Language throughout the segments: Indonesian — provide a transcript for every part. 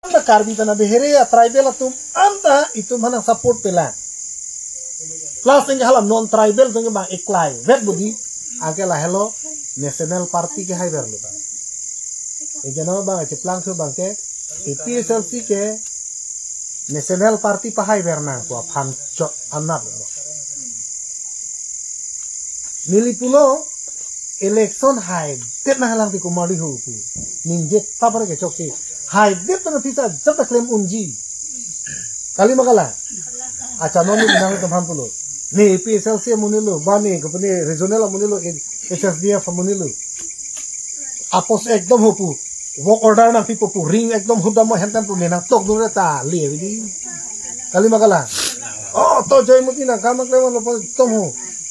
anda karbi tana behere ya tribal atum anda itu mana support pela plus yang halam non tribal tu bang iklai vet budi agak lah hello national party ke hai berlu bang ejano bang ceplang tu bang ke PSLC ke national party pahai berna ko phan chok anak nili pulo election hai det na halang ti kumari hu pu ninjet tabar ke chok ti hai det na pisa jata claim unji kali makala acha noni nang to phan pulo ni PSLC munilo bani company regional munilo SSDF munilo apos ekdom hu pu walk order na pipo pu ring ekdom huda mo hentan pu nena tok dure ta le di kali makala oh to joy mutina kamak lewan lo tom ho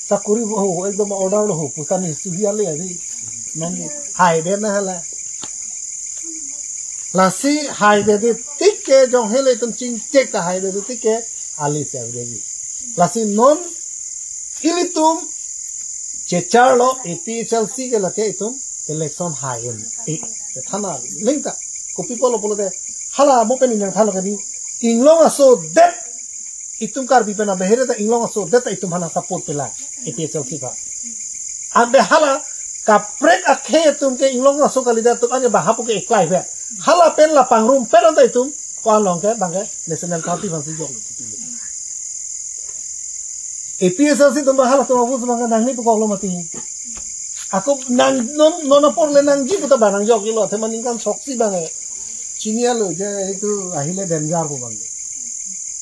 sakuri ho ekdom order lo ho putani studia le di non hai de na hala lasi hai de tikke jong hele tum ching check ta hai de tikke ali se de lasi non ilitum checharlo APSLC ke late itum election hai thana lingka kopi polo polo de hala mo pen yang thalo kadi inglong aso det itum kar bipena behere da inglong aso det itum hana support pela APSLC ka ande hala ka prek akhe itum ke inglong aso kali da tum ane bahapu ke iklai be hala pen la pangrum pen da itum palong ke bangke national party vansi jong APSLC tum hala tum abu semanga nangni pokok mati aku nang nona porle nang ji puta banang jok lo the maningkan soksi bange chinia lo je itu ahile danger ko bange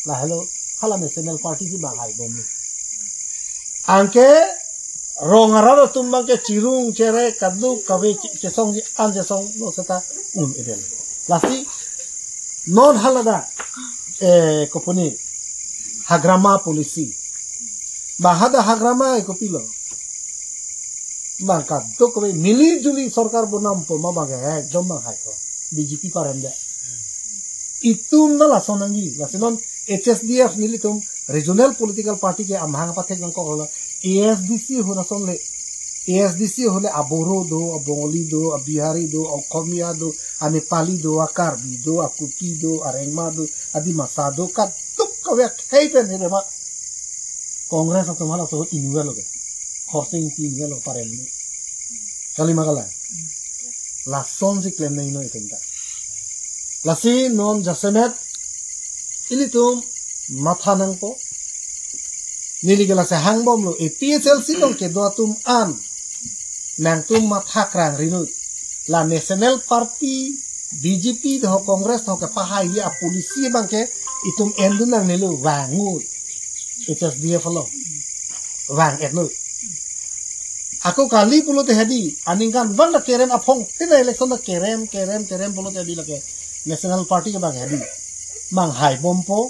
la hello hala national party ki bangai bom angke rongararo tumma ke cirung cere kadu kawe cesong anje song lo seta edel lasti non halada koponi hagrama polisi bahada hagrama kopilo bangka to kowe mili juli sarkar bonam po mabaga ekdom bang hai ko BJP parenda itum na lasonangi lasenon HSDF nilitum regional political party ke amhang pathe jang ko hola ASDC hona sonle ASDC hole aboro do abongoli do abihari do okomia do anepali do akarbi do akuti do arengma do adimasa do kat tuk kowe heipen hele ma Congress of tumhala to inwelo ke Horsing team lo parem kali makala lason si claim nai no itumta lasi non jasemet ini tum matha nang po nili gala se hangbom lo PSLC long ke do tum an nang tum matha krang rinu la national party BJP do congress to ke pahai ya polisi bangke itum endu nang nelu wangu HSDF lo wang etno aku kali pulo teh hadi aningkan bang da kerem apong tina election da kerem pulo teh hadi lake national party ke bang hadi mang hai bompo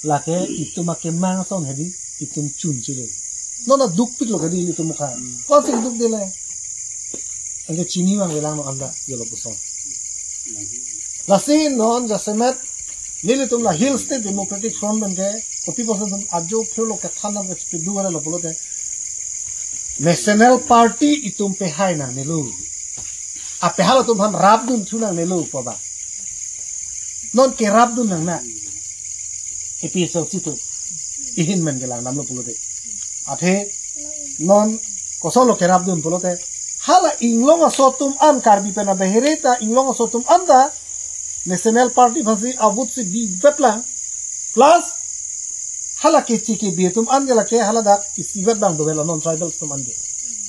lake itu make mang son hadi itu chun chile nona duk pik lo hadi itu mukha kon se duk dele angke chini mang belang no anda yelo puson lasi non jasemet nili tum la hill state democratic front bangke kopi poson ajo phlo ke thana ke pidu wala lo pulo teh national party itum pehai nang nelu apehalo tum han rabdun thunang nelu paba non ke rabdun nang na episode situ ihin men gelang namlo pulote athe non kosolo ke rabdun pulote hala inglong asotum an karbi pena behereta inglong asotum anda national party bhasi abut se bi betlang plus hala ke chike bietum angela ke hala dak isibat bang dobela non tribal tum ande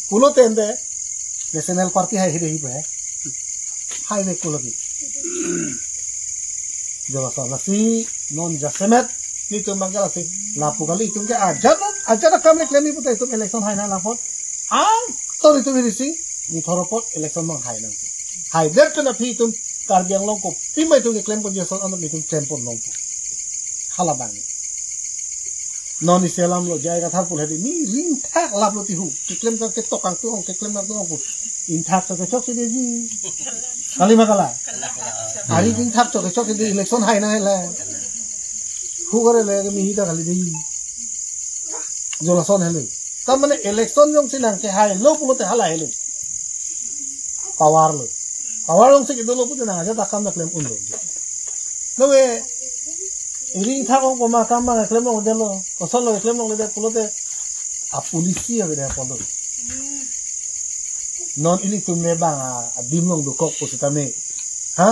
pulo tende national party hai hide hi hai hai kulo bi jala sala si non jasemet ni tum mangala si lapu kali tum ke aja kam le claim putai tum election hai na lapot ang tori tum risi ni thoropot election mang hai nang hai der kana phi tum karbiang long ko timai tum ke claim ko jeson ando mi tum tempon long ko hala bang non iselam lo jai ka thar pul hedi ni ring thak lap lo ti hu keklem ka ke tokang tu ong keklem ka tu ong in thak to ke chok se ji kali makala ari ring thak to ke chok se election hai na hele hu gore le mi hi ta kali dei jola son hele ta mane election jong sinang ke hai lo pulo te hala hele power lo sing itu lo punya aja takkan nak klaim undur. Nawe iring thakong kumakama ng klem ng delo. Koson lo klem ng delo pulote a polisi ang delo polo. Non ini tumne bang a dimong dukok po sa tami. Ha?